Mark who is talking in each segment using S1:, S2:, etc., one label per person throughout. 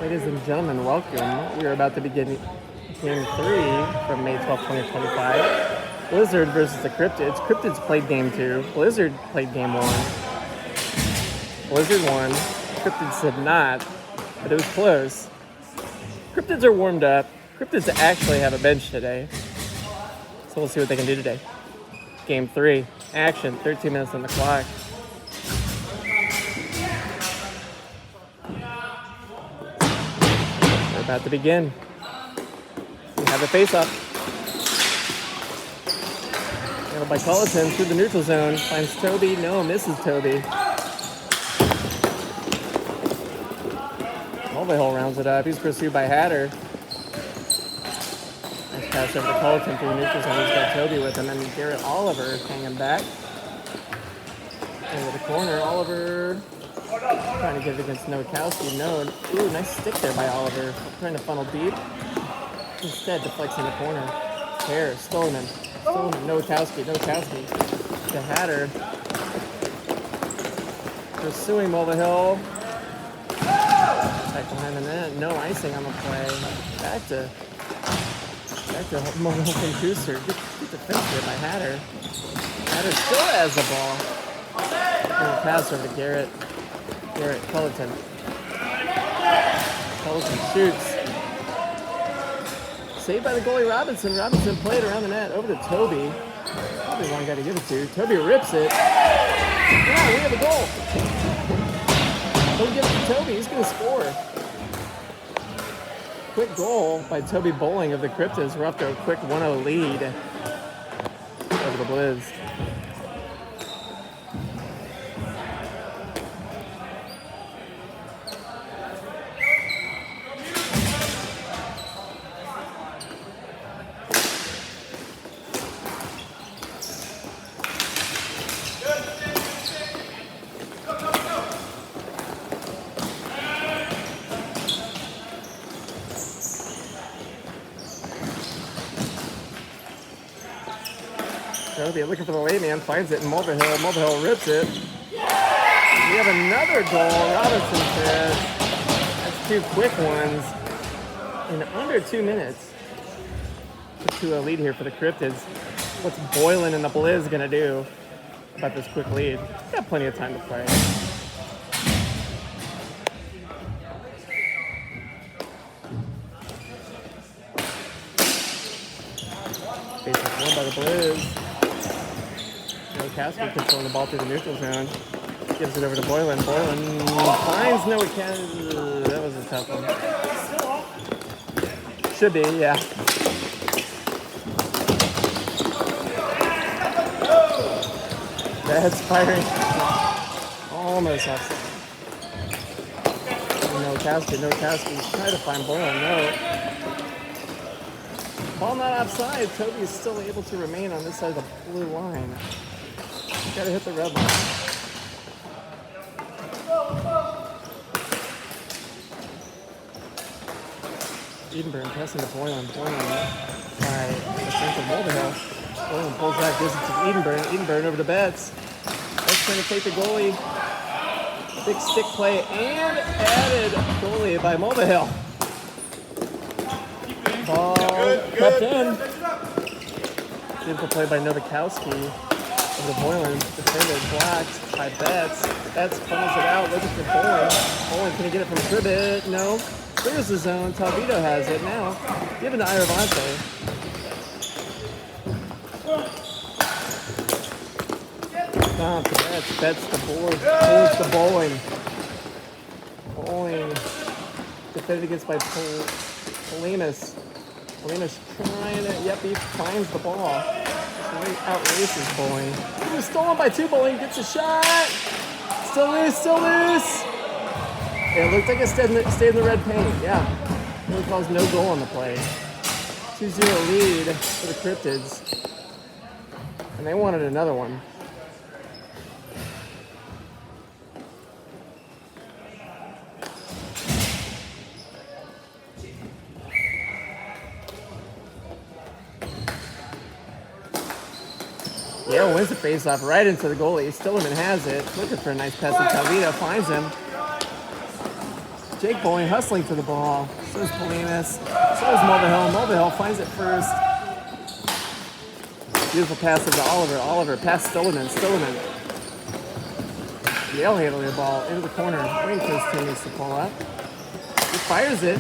S1: Ladies and gentlemen, welcome. We are about to begin Game 3 from May 12, 2025. Blizzard versus the Cryptids. Cryptids played Game 2. Blizzard played Game 1. Blizzard won. Cryptids did not, but it was close. Cryptids are warmed up. Cryptids actually have a bench today. So we'll see what they can do today. Game 3. Action. 13 minutes on the clock. About to begin. We have the face-off. Handled by Colleton through the neutral zone. Finds Toby. No, misses Toby. Mulvihill rounds it up. He's pursued by Hatter. Nice pass over to Colleton through the neutral zone. He's got Toby with him. And Garrett Oliver hanging back. Into the corner. Oliver trying to get it against Nowakowski. No. Ooh, nice stick there by Oliver. Trying to funnel deep. Instead, deflects in the corner. Hare, Stolman. Nowakowski. To Hatter. Pursuing Mulvihill. Back behind the net. No icing on the play. Back to Mulvihill from Kuster. Good defense there by Hatter. Hatter still has the ball. And a pass over to Garrett Culleton. Culleton shoots. Saved by the goalie Robinson. Robinson played around the net over to Toby. Probably the wrong guy to give it to. Toby rips it. Yeah, we have a goal. Don't give it to Toby. He's going to score. Quick goal by Toby Bowling of the Cryptids. We're up to a quick 1-0 lead over the Blizz. Toby looking for the lay man, finds it in Mulvihill. Mulvihill rips it. We have another goal. Robinson says that's two quick ones in under 2 minutes. 2-0 lead here for the Cryptids. What's Boylan and the Blizz gonna do about this quick lead? Got plenty of time to play. Face won by the Blizz. Nowakowski controlling the ball through the neutral zone. Gives it over to Boylan. Boylan finds Nowakowski. That was a tough one. Should be, yeah. That's firing. Almost offside. Nowakowski's trying to find Boylan. No. Ball not offside. Toby is still able to remain on this side of the blue line. Gotta hit the red line. Edenburn pressing to Boylan. Boylan by the strength of Mulvihill. Boylan pulls back, gives it to Edenburn. Edenburn over to Betts. Betts trying to take the goalie. Big stick play and added goalie by Mulvihill. Ball kept in. Beautiful play by Nowakowski. Over to Boylan. Defended, blocked by Betts. Betts funnels it out, looking for Boylan. Boylan, can he get it from Cribbit? No. Clears the zone. Talvito has it now. Given to Iravante. Down to Betts. Betts the board. Towards the Bowling. Bowling. Defended against by Polinas. Polinas trying to, yep, he finds the ball. Outraces Bowling. He was stolen by two. Bowling gets a shot. Still loose. It looked like it stayed in the red paint. Yeah. Really caused no goal on the play. 2-0 lead for the Cryptids. And they wanted another one. Yeah, wins the face-off right into the goalie. Stillerman has it. Looking for a nice pass to Talvito. Finds him. Jake Bowling hustling to the ball. So is Polinas. So is Mulvihill. Mulvihill finds it first. Beautiful pass to Oliver. Oliver pass Stilleman. Stilleman. Yale handling the ball into the corner. Waiting for his teammates to pull up. He fires it.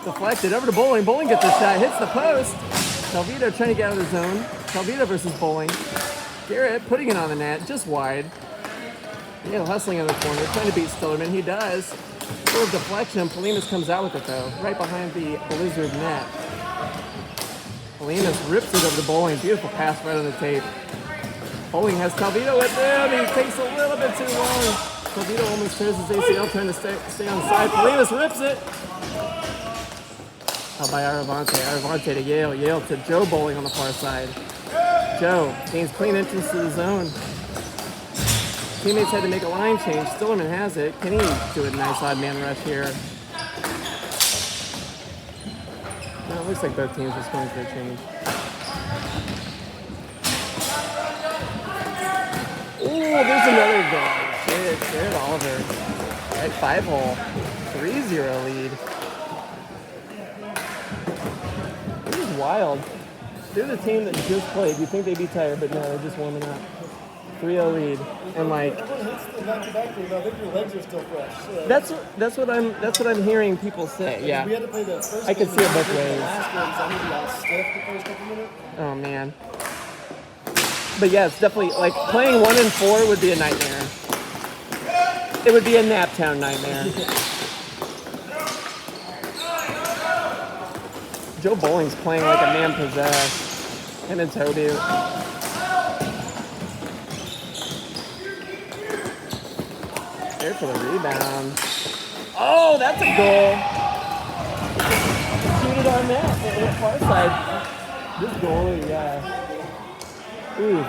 S1: Deflected over to Bowling. Bowling gets the shot. Hits the post. Calvito trying to get out of the zone. Calvito versus Bowling. Garrett putting it on the net. Just wide. Yale hustling in the corner. Trying to beat Stillerman. He does. Little deflection. Polinas comes out with it though. Right behind the Blizzard net. Polinas rips it over to Bowling. Beautiful pass right on the tape. Bowling has Calvito with him. He takes a little bit too long. Calvito almost tears his ACL, trying to stay on the side. Polinas rips it. Out by Aravante. Aravante to Yale. Yale to Joe Bowling on the far side. Joe gains clean entrance to the zone. Teammates had to make a line change. Stillerman has it. Can he do a nice odd man rush here? No, it looks like both teams are going for a change. Ooh, there's another goal. Jared Oliver. At 5-hole. 3-0 lead. This is wild. They're the team that just played. You'd think they'd be tired, but no, they're just warming up. 3-0 lead. And like
S2: I think your legs are still fresh.
S1: that's what I'm hearing people say. Yeah.
S2: We had to play the first
S1: I could see it both ways.
S2: Last game, so I think we got stiff the first couple minutes.
S1: Oh man. But yeah, it's definitely like playing 1 and 4 would be a nightmare. It would be a Naptown nightmare. Joe Bowling's playing like a man possessed. Him and Toby. There for the rebound. Oh, that's a goal. Shoot it on that far side. This goalie, yeah. Ooh.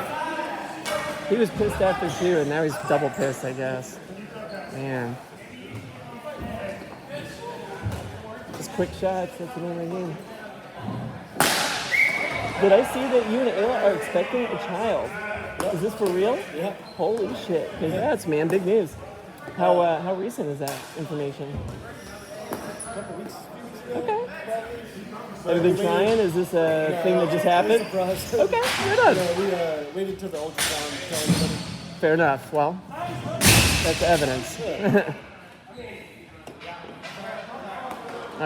S1: He was pissed after two, and now he's double pissed, I guess. Man. Just quick shots, that's the name of the game. Did I see that you and Ayla are expecting a child? Yep. Is this for real?
S2: Yeah.
S1: Holy shit. Congrats, man. Big news. How recent is that information?
S2: A couple weeks.
S1: Okay. Have you been trying? Is this a thing that just happened? Okay, fair enough.
S2: We waited until the ultrasound to tell everybody.
S1: Fair enough. Well, that's evidence.
S2: Yeah.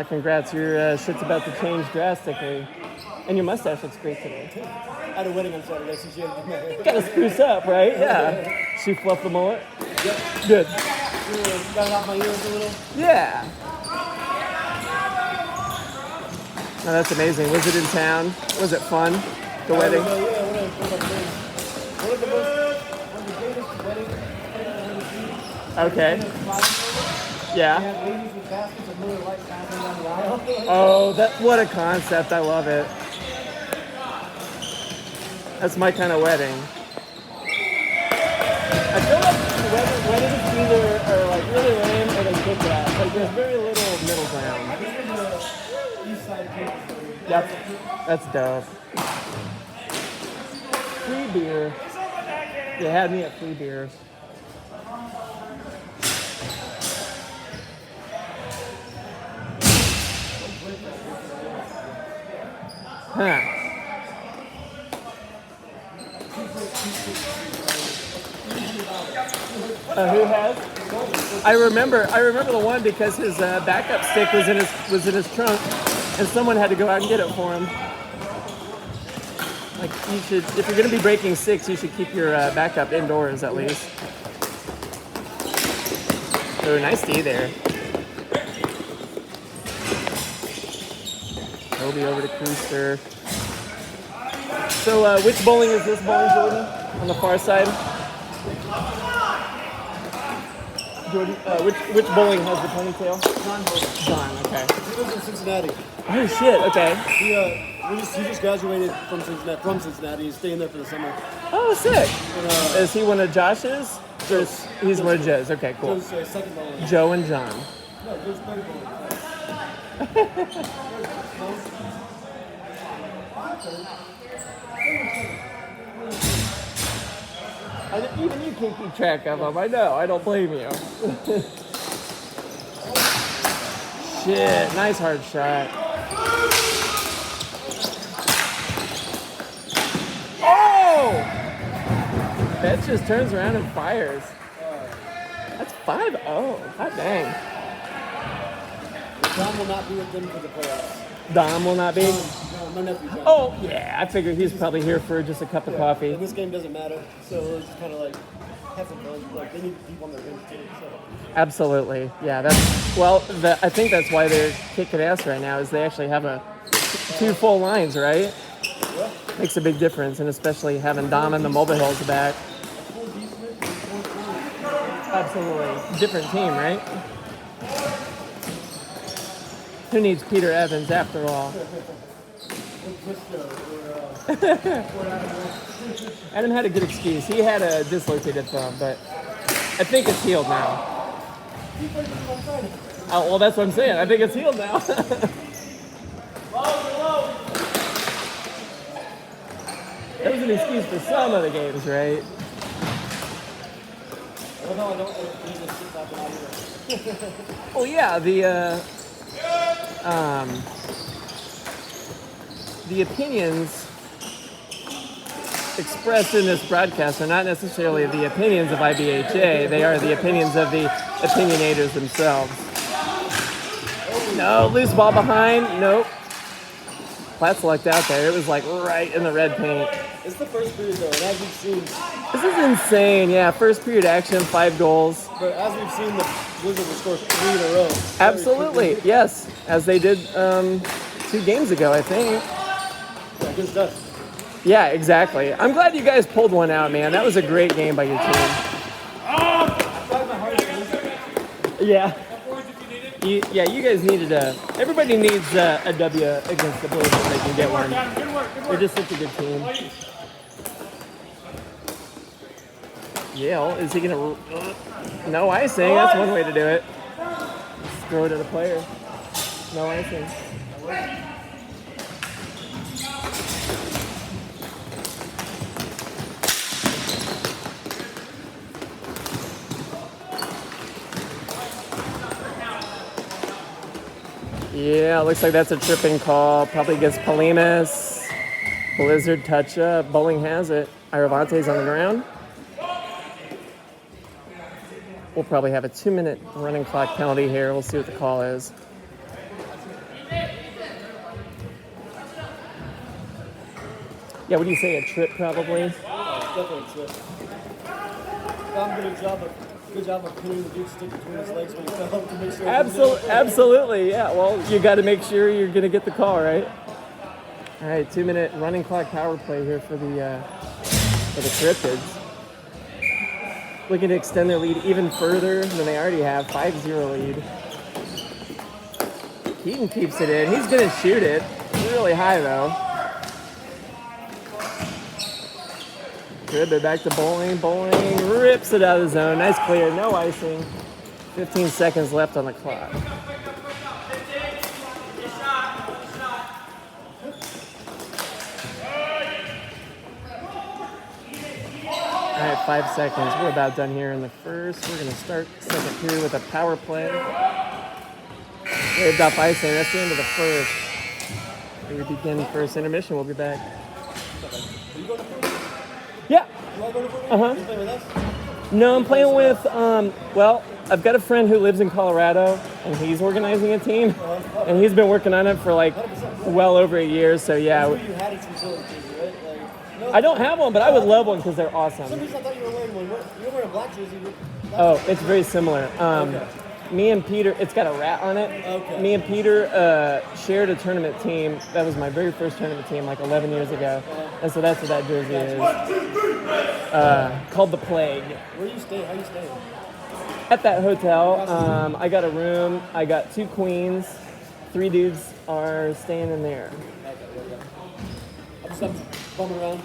S1: Congrats. Your shit's about to change drastically. And your mustache looks great today.
S2: I had a wedding on Saturday, so she had to do my hair.
S1: Gotta spruce up, right? Yeah. She fluffed the mullet?
S2: Yep.
S1: Good.
S2: Got it off my ears a little.
S1: Yeah. Oh, that's amazing. Was it in town? Was it fun? The wedding?
S2: Yeah, one of the greatest weddings.
S1: Okay. Yeah.
S2: We had ladies with baskets of Miller Lite passing down the aisle.
S1: Oh, what a concept. I love it. That's my kind of wedding. I feel like weddings either are like really lame or they kick ass. Like there's very little middle ground.
S2: East side campus.
S1: That's dope. Free beer. They had me at free beer. Huh. Who has? I remember the one because his backup stick was in his trunk, and someone had to go out and get it for him. Like you should, if you're gonna be breaking six, you should keep your backup indoors at least. Oh, nice D there. Toby over to Cruister. So, which bowling is this bowling, Jordan? On the far side? Jordan, which bowling has the ponytail? John, okay.
S2: He lives in Cincinnati.
S1: Oh shit, okay.
S2: He just graduated from Cincinnati. He's staying there for the summer.
S1: Oh, sick.
S2: And,
S1: is he one of Josh's? Or he's one of Joe's. Okay, cool.
S2: Joe's second bowling.
S1: Joe and John.
S2: No, Joe's third bowling.
S1: Even you can't keep track of them. I know. I don't blame you. shit. Nice hard shot. Oh! That just turns around and fires. That's 5-0. God dang.
S2: John will not be with them for the playoffs.
S1: Dom will not be?
S2: My nephew John.
S1: Oh, yeah. I figured he's probably here for just a cup of coffee.
S2: And this game doesn't matter, so it's just kind of like have some fun. Like they need people on their bench too. So.
S1: Absolutely. Yeah, I think that's why they're kicking ass right now is they actually have two full lines, right?
S2: Yeah.
S1: Makes a big difference, and especially having Dom and the Mobile Hills back. Absolutely. Different team, right? Who needs Peter Evans after all? Adam had a good excuse. He had a dislocated thumb, but I think it's healed now. Oh, well, that's what I'm saying. I think it's healed now. That was an excuse for some of the games, right?
S2: Well, no, I don't think Jesus gets out either.
S1: Well, yeah, the opinions expressed in this broadcast are not necessarily the opinions of IBHA. They are the opinions of the opinionators themselves. No, loose ball behind. Nope. Platt's lucked out there. It was like right in the red paint.
S2: It's the first period though, and as we've seen,
S1: This is insane. Yeah, first period action, 5 goals.
S2: but as we've seen, the Blizzard will score 3 in a row.
S1: Absolutely, yes, as they did 2 games ago, I think.
S2: Yeah, good stuff.
S1: Yeah, exactly. I'm glad you guys pulled one out, man. That was a great game by your team. Yeah. You guys needed everybody needs a W against the Blues if they can get one. They're just such a good team. Yale, is he gonna? No icing. That's one way to do it. Just throw it at a player. No icing. Yeah, looks like that's a tripping call. Probably against Palimas. Blizzard touch up. Bowling has it. Iravante's on the ground. We'll probably have a 2-minute running clock penalty here. We'll see what the call is. Yeah, what do you say? A trip, probably?
S2: Definitely a trip. Dom did a good job of pinning the dude's stick between his legs when he fell to make sure.
S1: Absolutely, yeah. Well, you got to make sure you're going to get the call, right? All right, 2-minute running clock power play here for the Cryptids. Looking to extend their lead even further than they already have. 5-0 lead. Keaton keeps it in. He's going to shoot it. Really high, though. Good, but back to Bowling. Bowling rips it out of the zone. Nice clear, no icing. 15 seconds left on the clock. All right, 5 seconds. We're about done here in the first. We're going to start second period with a power play. Waved off icing. That's the end of the first. We begin first intermission. We'll be back. Yeah. Uh-huh. No, I'm playing with, I've got a friend who lives in Colorado, and he's organizing a team, and he's been working on it for, like, well over a year, so yeah. I don't have one, but I would love one because they're awesome.
S2: Some reason I thought you were wearing one. You're wearing a black jersey.
S1: Oh, it's very similar. Me and Peter, it's got a rat on it.
S2: Okay.
S1: Me and Peter shared a tournament team. That was my very first tournament team, like 11 years ago. And so that's what that jersey is. Called the Plague.
S2: Where you stay? How you staying?
S1: At that hotel. I got a room. I got 2 queens. 3 dudes are staying in there.
S2: I'm just bumming around.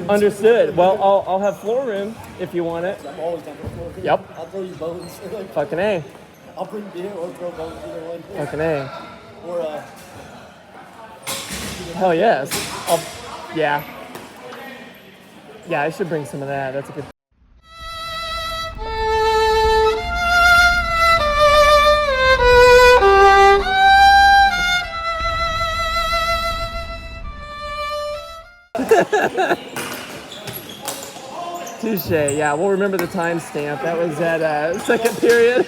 S1: Understood. Well, I'll have floor room if you want it.
S2: I'm always down for the floor.
S1: Yep.
S2: I'll throw you bones.
S1: Fucking A.
S2: I'll bring beer or throw bones, either one.
S1: Fucking A.
S2: Or,
S1: Hell yes. Yeah. Yeah, I should bring some of that. That's a good. Touche. Yeah, we'll remember the timestamp. That was at second period.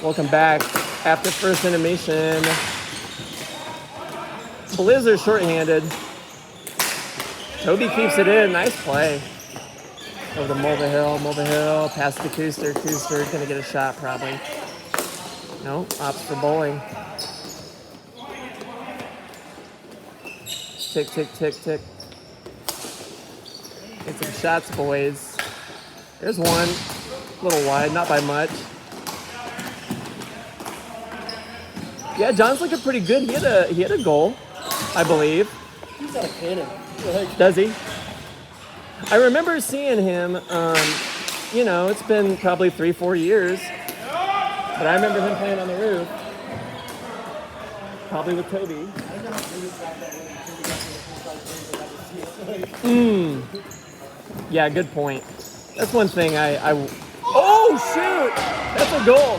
S1: Welcome back after first intermission. Blizzard shorthanded. Toby keeps it in. Nice play. Over to Mulvihill. Pass to Kuster. Kuster gonna get a shot probably. No, opts for bowling. Tick, tick, tick, tick. Get some shots, boys. There's one. A little wide, not by much. Yeah, John's looking pretty good. He had a goal, I believe.
S2: He's got a cannon.
S1: Does he? I remember seeing him, you know, it's been probably 3-4 years. But I remember him playing on the roof. Probably with Toby. Yeah, good point. That's one thing oh, shoot! That's a goal.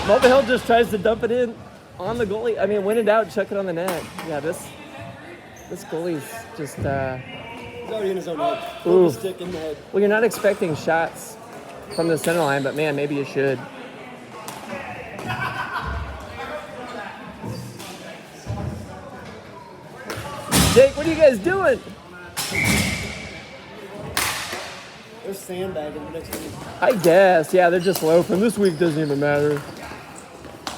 S1: Mulvihill just tries to dump it in on the goalie. I mean, win it out, chuck it on the net. Yeah, this goalie's just...
S2: He's already in his own head.
S1: Ooh.
S2: Stick in the head.
S1: Well, you're not expecting shots from the center line, but man, maybe you should. Jake, what are you guys doing?
S2: They're sandbagging next week.
S1: I guess. Yeah, they're just loafing. This week doesn't even matter.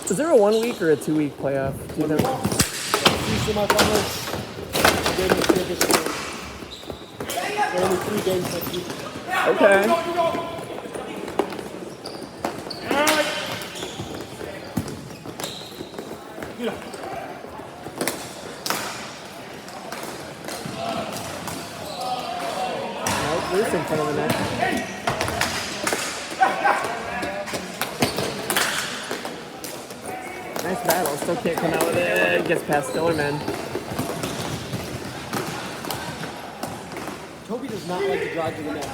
S1: Is there a 1 week or a 2 week playoff? Do you know?
S2: Two semifinals. Game of this game. There are only 3 games next week.
S1: Okay. Nope, loose in front of the net. Nice battle. Still can't come out with it. Gets past Stillerman.
S2: Toby does not like to drive to the net.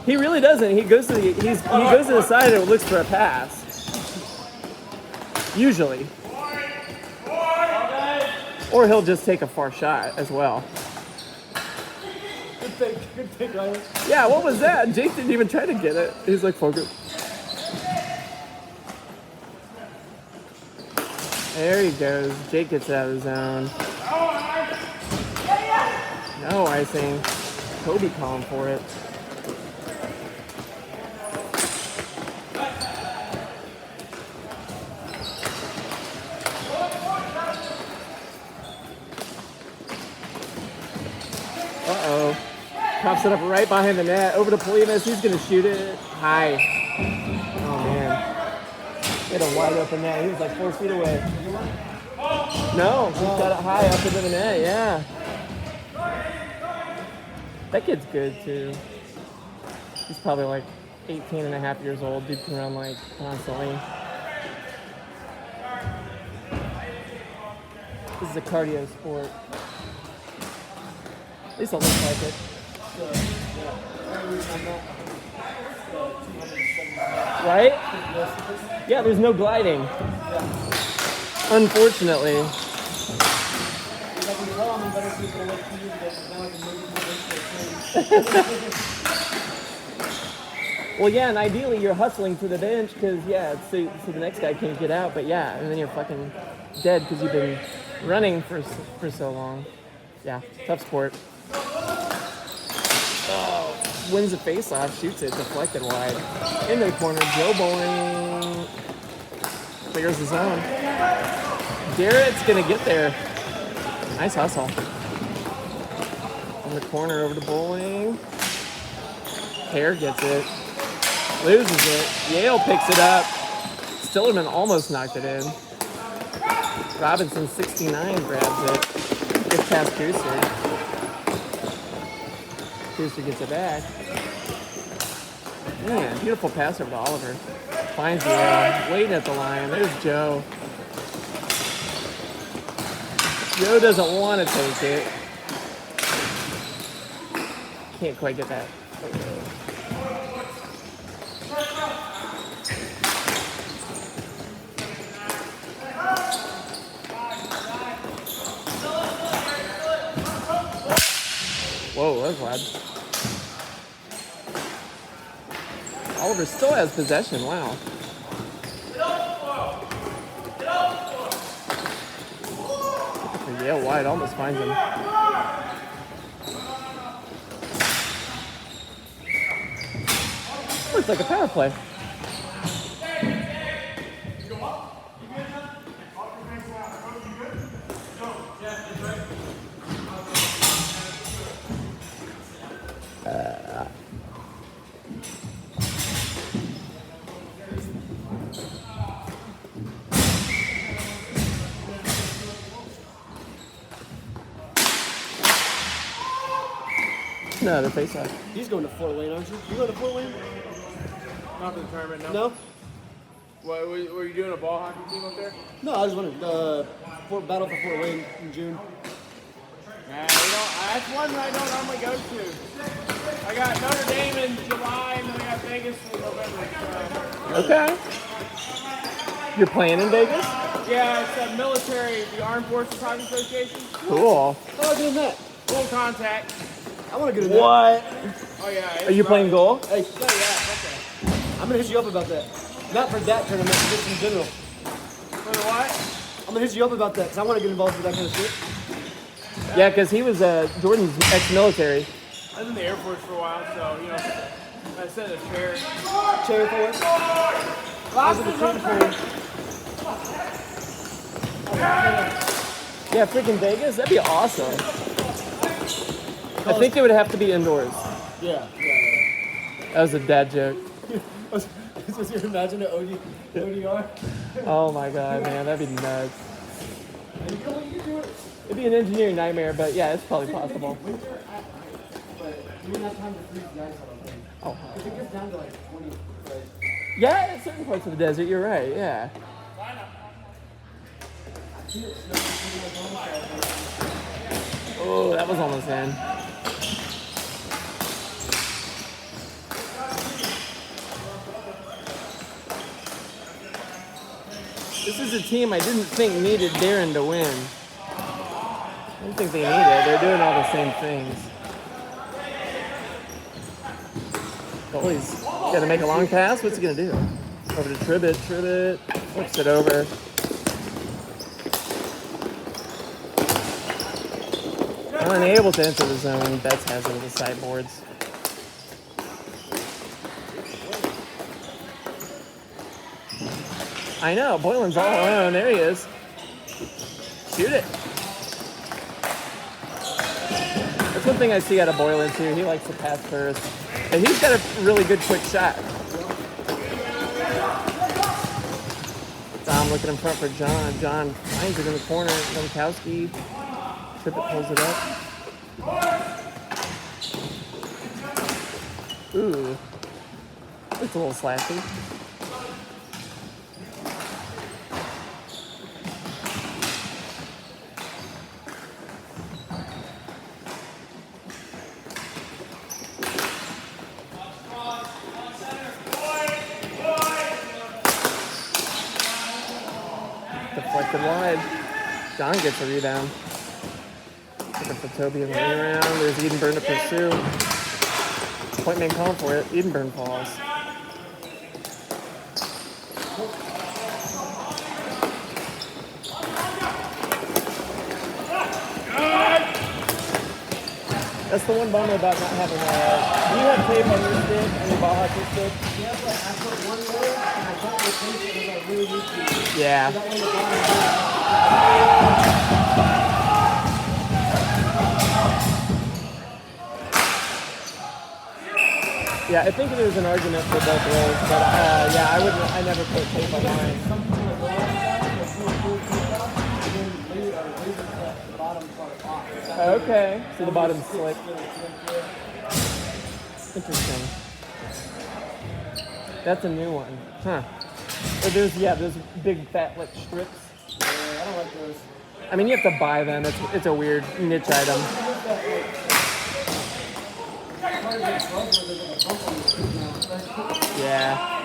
S1: He really doesn't. He goes to the side and looks for a pass. Usually. Or he'll just take a far shot as well.
S2: Good pick, Riley.
S1: Yeah, what was that? Jake didn't even try to get it. He's like, focus. There he goes. Jake gets out of the zone. No icing. Toby calling for it. Uh-oh. Pops it up right behind the net. Over to Polinas. He's going to shoot it high. Oh, man. He had a wide open net. He was like 4 feet away. No, he got it high up into the net. Yeah. That kid's good, too. He's probably like 18 and a half years old. Dude can run like constantly. This is a cardio sport. At least it looks like it. Right? Yeah, there's no gliding. Unfortunately. Well, yeah, and ideally you're hustling to the bench because, yeah, so the next guy can't get out. But yeah, and then you're fucking dead because you've been running for so long. Yeah, tough sport. Oh, wins the face-off, shoots it, deflected wide. In the corner, Joe Bowling clears his own. Garrett's gonna get there. Nice hustle. In the corner, over to Bowling. Hare gets it. Loses it. Yale picks it up. Stillerman almost knocked it in. Robinson, 69, grabs it. Gets past Kuster. Kuster gets it back. Man, beautiful pass over to Oliver. Finds Yale. Waiting at the line. There's Joe. Joe doesn't want to take it. Can't quite get that. Whoa, was loud. Oliver still has possession. Wow. Yale wide almost finds him. Looks like a power play. No, the face off.
S2: He's going to Fort Wayne, aren't you? You going to Fort Wayne?
S3: Not for the tournament, no.
S2: No?
S3: What, were you doing a ball hockey team up there?
S2: No, I was wondering. Battle for Fort Wayne in June.
S3: That's one I don't normally go to. I got Notre Dame in July, and then I got Vegas in November.
S1: Okay. You're playing in Vegas?
S3: Yeah, it's a military, the Armed Forces Hockey Association.
S1: Cool.
S2: How do I get in that?
S3: Full contact.
S2: I want to get in that.
S1: What?
S3: Oh yeah.
S1: Are you playing goal?
S2: Hey,
S3: Yeah, okay.
S2: I'm going to hit you up about that. Not for that tournament, but just in general.
S3: For the what?
S2: I'm going to hit you up about that because I want to get involved with that kind of shit.
S1: Yeah, because he was Jordan's ex-military.
S3: I was in the Air Force for a while, so, you know, I said a chair.
S2: Cherry forward. I was in the training forward.
S1: Yeah, freaking Vegas? That'd be awesome. I think it would have to be indoors.
S2: Yeah.
S1: That was a dad joke.
S2: So you imagine an ODR?
S1: Oh my god, man, that'd be nuts. It'd be an engineering nightmare, but yeah, it's probably possible.
S2: But you wouldn't have time to freeze the ice out of things.
S1: Oh.
S2: If it gets down to like 20, right?
S1: Yeah, in certain parts of the desert, you're right, yeah. Oh, that was almost in. This is a team I didn't think needed Darren to win. I don't think they need it. They're doing all the same things. Goalie's got to make a long pass. What's he going to do? Over to Tribbett. Tribbett flips it over. Unable to enter the zone. Betts has it with the sideboards. I know. Boylan's all alone. There he is. Shoot it. That's one thing I see out of Boylan, too. He likes to pass first. And he's got a really good quick shot. Dom looking in front for John. John finds it in the corner. Nonkowski. Trippett pulls it up. Ooh. It's a little slashy. Deflected wide. John gets a rebound. Looking for Toby and running around. There's Edenburn to pursue. Point man calling for it. Edenburn falls. That's the one bummer about not having do you have tape on your stick, on your ball hockey stick?
S2: Yeah, but I put one layer and I don't replace it because I really need to.
S1: Yeah. Yeah, I think there's an argument for both ways, but yeah, I never put tape on mine. Okay, so the bottom's slick. Interesting. That's a new one, huh? Or there's big fat like strips.
S2: Yeah, I don't like those.
S1: I mean, you have to buy them. It's a weird niche item. Yeah.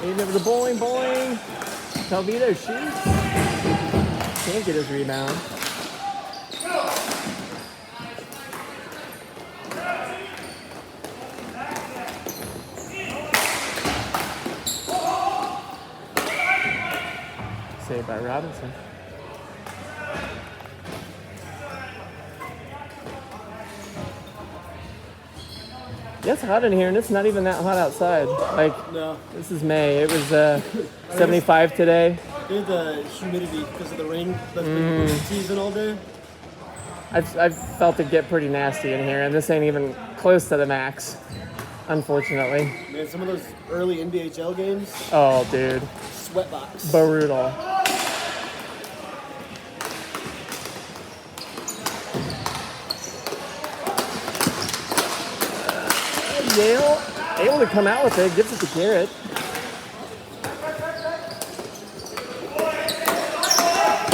S1: Aiden over to Bowling. Calvito shoots. Can't get his rebound. Saved by Robinson. Yeah, it's hot in here, and it's not even that hot outside. Like,
S2: No.
S1: this is May. It was 75 today.
S2: There's the humidity because of the rain that's been teasing all day.
S1: I've felt it get pretty nasty in here, and this ain't even close to the max, unfortunately.
S2: Man, some of those early NBHL games,
S1: Oh, dude.
S2: sweatbox.
S1: Brutal. Yale able to come out with it, gives it to Garrett.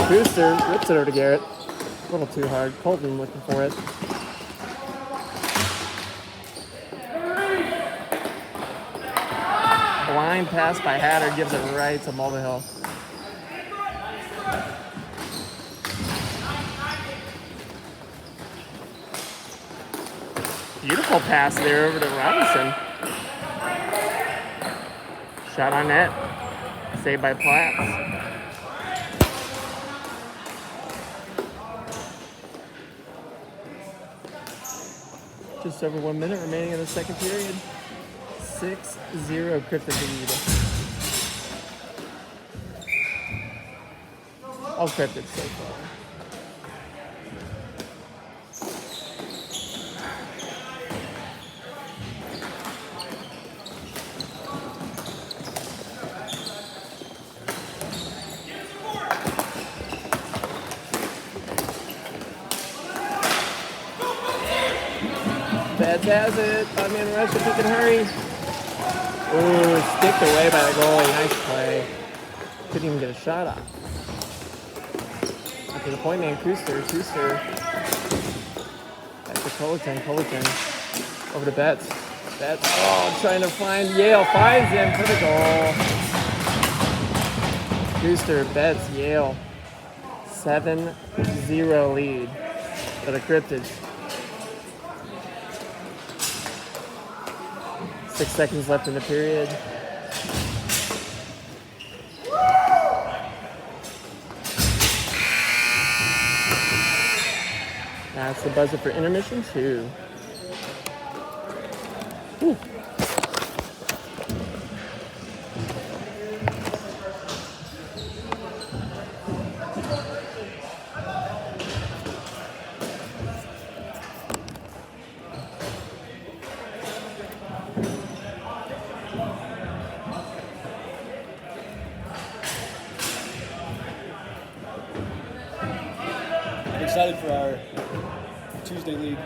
S1: Booster rips it over to Garrett. A little too hard. Colton looking for it. Blind pass by Hatter gives it right to Mulvihill. Beautiful pass there over to Robinson. Shot on net. Saved by Platts. Just over 1 minute remaining in the second period. 6-0 Cryptids lead. All Cryptids so far. Beds has it. 5-man rush if he can hurry. Ooh, sticked away by the goalie. Nice play. Couldn't even get a shot off. After the point man, Kuster. Back to Colleton. Over to Betts. Oh, trying to find Yale. Finds him for the goal. Kuster, Betts, Yale. 7-0 lead for the Cryptids. 6 seconds left in the period. That's the buzzer for intermission 2. Whew.
S2: Excited for our Tuesday league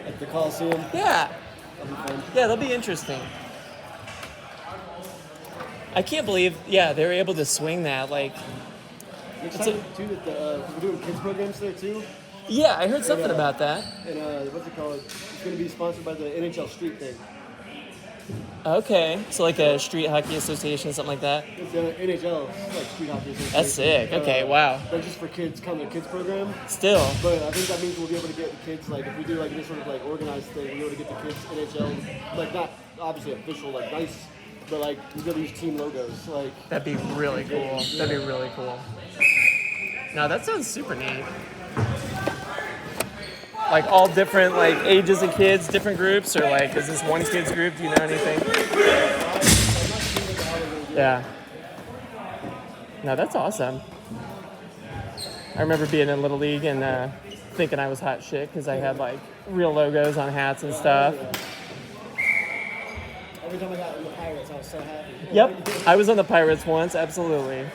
S2: at the Coliseum.
S1: Yeah.
S2: That'll be fun.
S1: Yeah, that'll be interesting. I can't believe, they were able to swing that. Like,
S2: I'm excited too that we're doing kids programs there too.
S1: yeah, I heard something about that.
S2: And what's it called? It's going to be sponsored by the NHL Street thing.
S1: Okay, so like a street hockey association, something like that.
S2: It's the NHL, it's like street hockey association.
S1: That's sick. Okay, wow.
S2: But just for kids, kind of a kids program.
S1: Still,
S2: But I think that means we'll be able to get the kids, like, if we do like this sort of like organized thing, we'll be able to get the kids NHL, like not obviously official, like nice, but like we'll be able to use team logos, like.
S1: that'd be really cool. That'd be really cool. No, that sounds super neat. Like all different like ages of kids, different groups, or like is this one kid's group? Do you know anything? Yeah. No, that's awesome. I remember being in Little League and thinking I was hot shit because I had like real logos on hats and stuff.
S2: Every time I got in the Pirates, I was so happy.
S1: Yep, I was on the Pirates once, absolutely.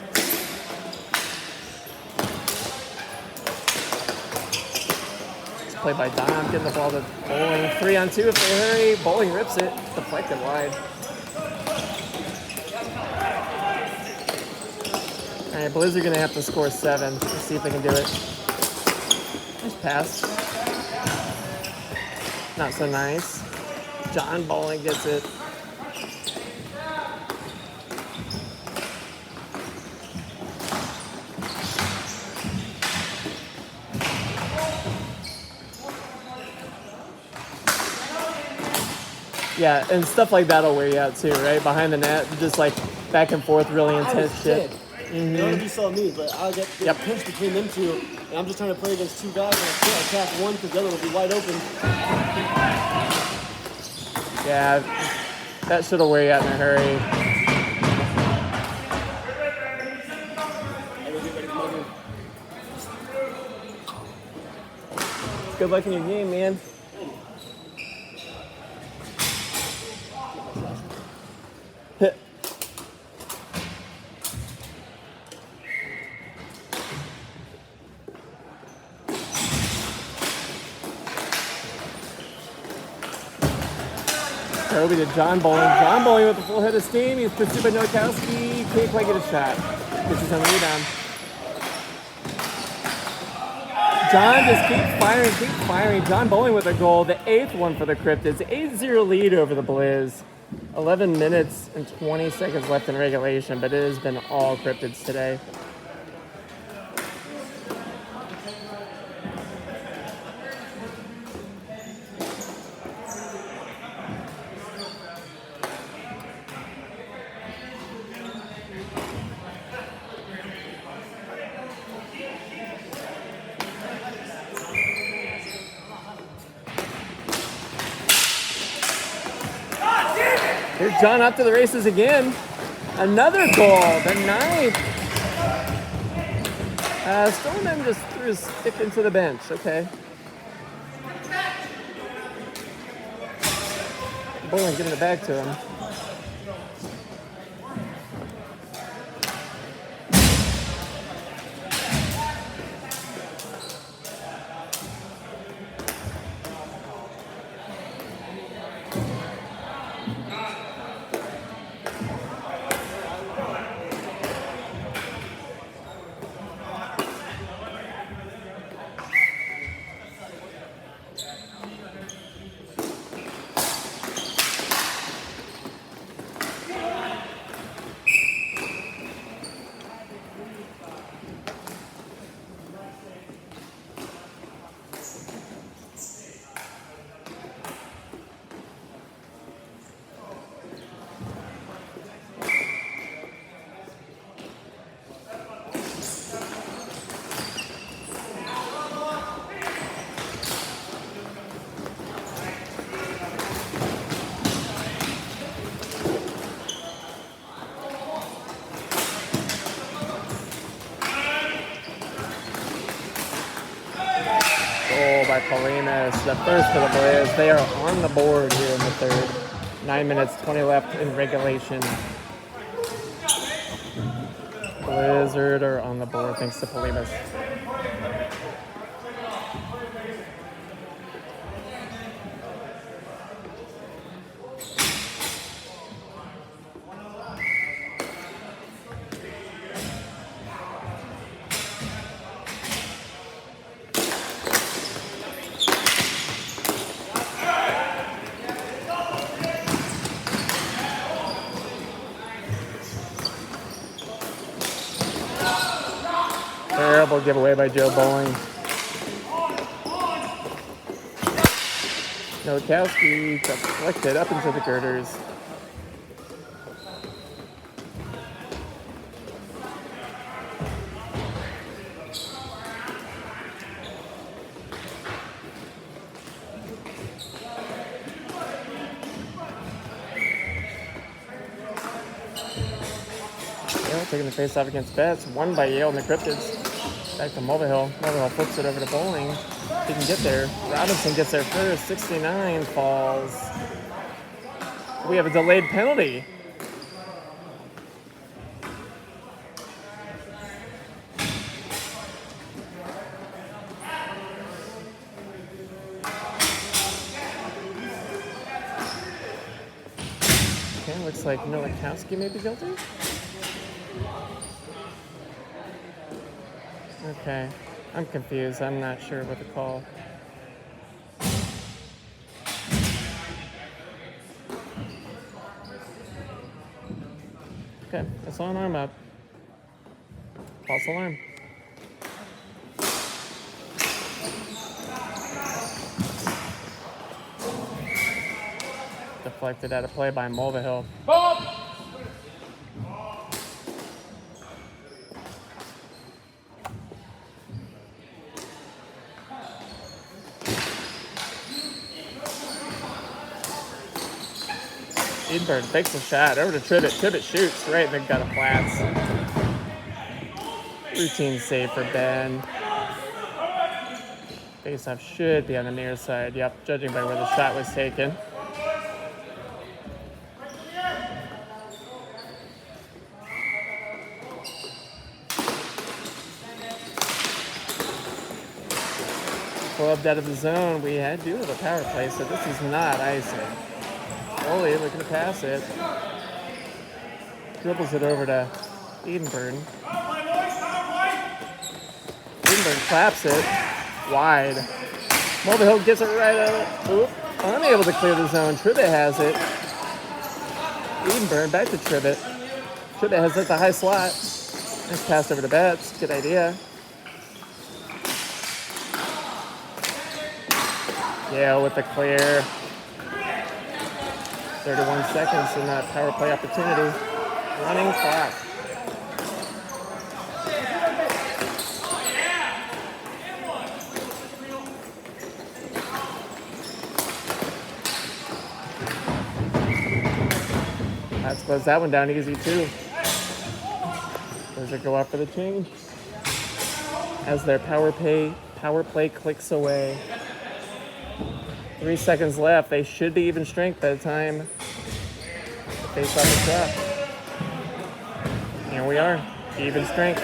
S1: Played by Dom, getting the ball to Bowling. 3-on-2 if they hurry. Bowling rips it. Deflected wide. All right, Blues are going to have to score 7. Let's see if they can do it. Nice pass. Not so nice. John Bowling gets it. Yeah, and stuff like that'll wear you out too, right? Behind the net, just like back and forth, really intense shit.
S2: I don't know if you saw me, but I get pinched between them two, and I'm just trying to play against two guys, and I can't attack one because the other will be wide open.
S1: Yeah, that should have wear you out in a hurry. Good luck in your game, man. Hit. Toby to John Bowling. John Bowling with a full head of steam. He's pursued by Nowakowski. Can't quite get a shot. Gets his own rebound. John just keeps firing. John Bowling with a goal. The 8th one for the Cryptids. 8-0 lead over the Blizz. 11 minutes and 20 seconds left in regulation, but it has been all Cryptids today. Here's John up to the races again. Another goal, the 9th. Stoneman just threw his stick into the bench. Okay. Bowling giving it back to him. By Paulinus, the first for the Blizz. They are on the board here in the third. 9 minutes, 20 left in regulation. Blizzard are on the board thanks to Paulinus. Terrible giveaway by Joe Bowling. Nowakowski deflected up into the girders. Yale taking the face off against Betts. Won by Yale and the Cryptids. Back to Mulvihill. Mulvihill flips it over to Bowling. He can get there. Robinson gets there first. 69 falls. We have a delayed penalty. Okay, looks like Nowakowski may be guilty. Okay, I'm confused. I'm not sure what to call. Okay, that's on arm up. False alarm. The deflected out of play by Mulvihill.
S3: Ball.
S1: Edinburgh takes a shot over to Tribbett. Tribbett shoots right in the gut of flats. Routine save for Ben. Faceoff should be on the near side. Yep, judging by where the shot was taken. Flubbed out of the zone. We had to do with a power play, so this is not icing. Foley looking to pass it. Dribbles it over to Edinburgh. Edinburgh claps it wide. Mulvihill gets it right out. Oop, unable to clear the zone. Tribbett has it. Edinburgh back to Tribbett. Tribbett has it at the high slot. Nice pass over to Betts. Good idea. Yale with the clear. 31 seconds in that power play opportunity. Running clock. Let's close that one down easy too. Does it go up for the change? As their power play clicks away. 3 seconds left. They should be even strength by the time the face-off is dropped. Here we are, even strength.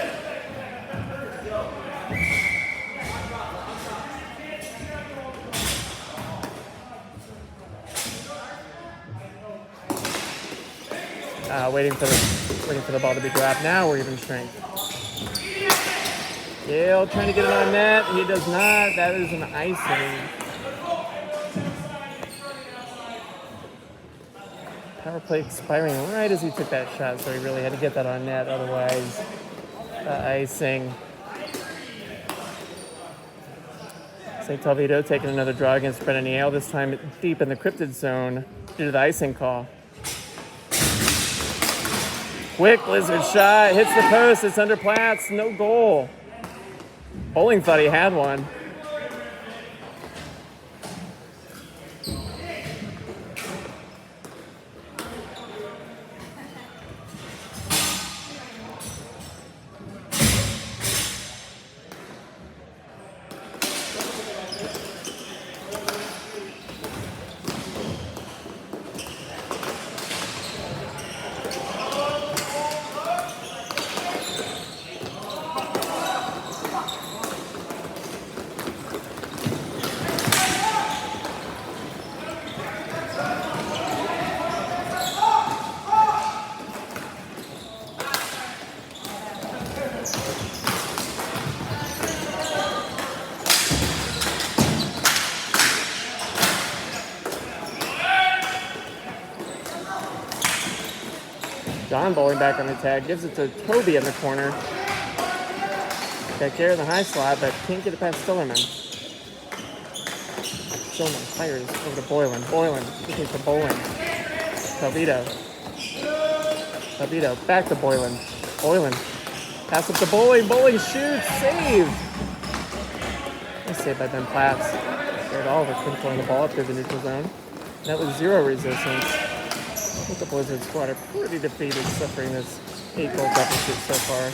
S1: Waiting for the ball to be dropped. Now we're even strength. Yale trying to get it on net. He does not. That is an icing. Power play expiring right as he took that shot, so he really had to get that on net. Otherwise, icing. St. Talvito taking another draw against Brennan Yale, this time deep in the Cryptids zone due to the icing call. Quick Lizard shot, hits the post, it's under Platts, no goal. Bowling thought he had one. John bowling back on the tag, gives it to Toby in the corner. Got care in the high slot, but can't get it past Stillerman. Stillerman fires over to Boylan. Boylan looking for Bowling. Talvito back to Boylan. Boylan pass up to Bowling. Bowling shoots, save. Nice save by Ben Platts. Jared Oliver controlling the ball up through the neutral zone. That was zero resistance. I think the Blizzard squad are pretty defeated, suffering this 8-goal deficit so far.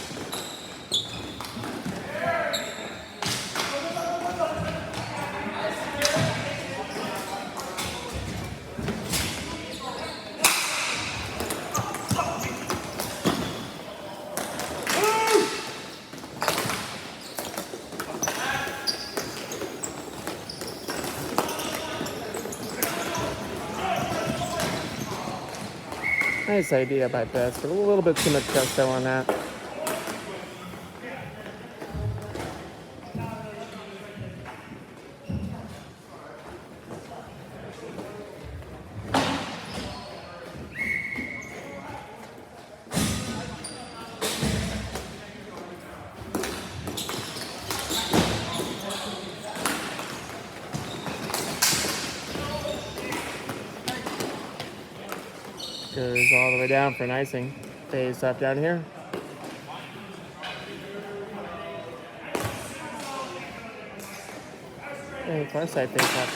S1: Nice idea by Betts, but a little bit too much gusto on that. Goes all the way down for an icing. Face up down here. And far side face up.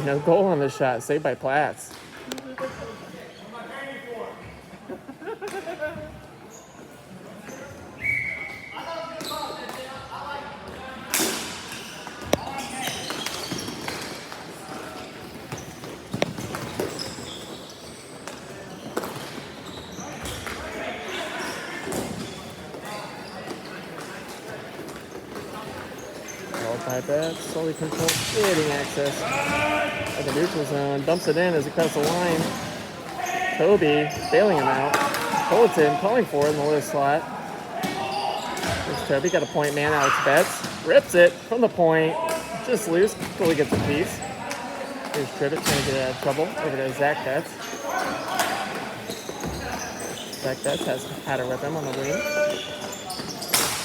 S1: No goal on the shot, saved by Platts. That slowly controls getting access at the neutral zone. Dumps it in as it crosses the line. Toby bailing him out. Fullerton calling for it in the low slot. There's Toby, got a point man. Alex Betts rips it from the point. Just loose. Goalie gets a piece. Here's Tribbett trying to get out of trouble. Over to Zach Betts. Zach Betts has Hatter with him on the wing.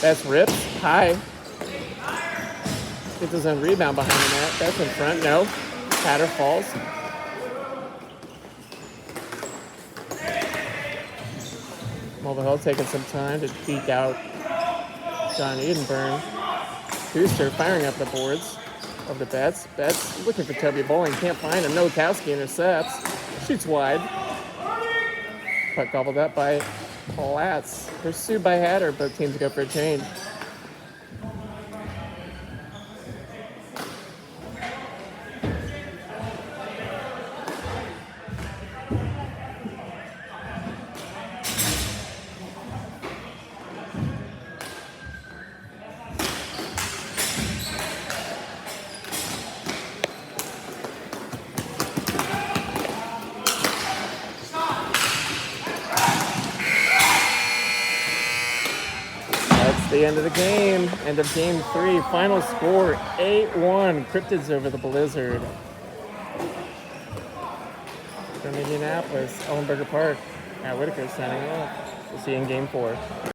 S1: Betts rips high. Gets his own rebound behind the net. That's in front. No. Hatter falls. Mulvihill taking some time to peek out John Edenburn. Booster firing up the boards of the Betts. Betts looking for Toby Bowling. Can't find him. Nowakowski intercepts. Shoots wide. Puck gobbled up by Platts. Pursued by Hatter. Both teams go for a change. The end of the game. End of game 3. Final score 8-1. Cryptids over the Blizzard. From Indianapolis, Ellenberger Park. Matt Whitaker signing off. We'll see you in game 4.